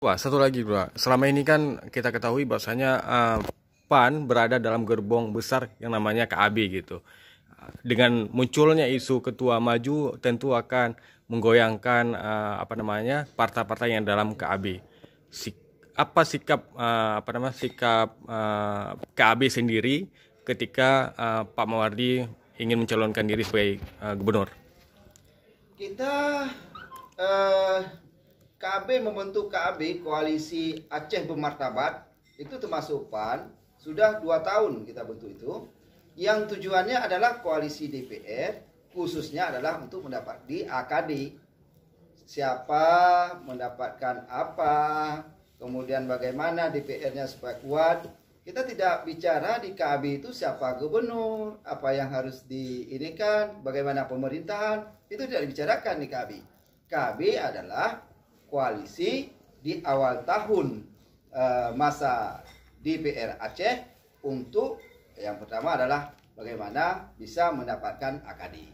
Wah, satu lagi, Bro. Selama ini kan kita ketahui bahwasanya PAN berada dalam gerbong besar yang namanya KAB gitu. Dengan munculnya isu ketua maju tentu akan menggoyangkan partai-partai yang dalam KAB. Apa sikap sikap KAB sendiri ketika Pak Mawardi ingin mencalonkan diri sebagai gubernur? Kita KB membentuk KB Koalisi Aceh Bermartabat, itu termasuk PAN. Sudah 2 tahun kita bentuk itu. Yang tujuannya adalah koalisi DPR, khususnya adalah untuk mendapat di AKD. Siapa mendapatkan apa, kemudian bagaimana DPR-nya supaya kuat. Kita tidak bicara di KB itu siapa gubernur, apa yang harus diinikan, bagaimana pemerintahan, itu tidak dibicarakan di KB. KB adalah koalisi di awal tahun masa DPR Aceh untuk yang pertama adalah bagaimana bisa mendapatkan AKD.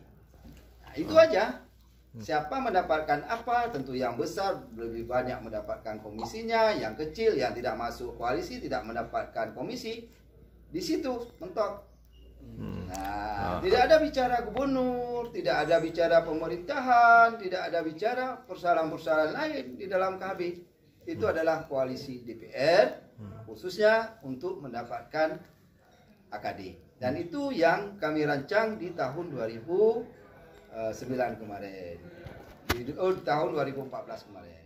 Nah, itu aja. Siapa mendapatkan apa, tentu yang besar lebih banyak mendapatkan komisinya, yang kecil yang tidak masuk koalisi tidak mendapatkan komisi. Di situ mentok. Nah, tidak ada bicara gubernur, tidak ada bicara pemerintahan, tidak ada bicara persoalan-persoalan lain di dalam KB. Itu adalah koalisi DPR, khususnya untuk mendapatkan AKD. Dan itu yang kami rancang di tahun 2009 kemarin. Di tahun 2014 kemarin.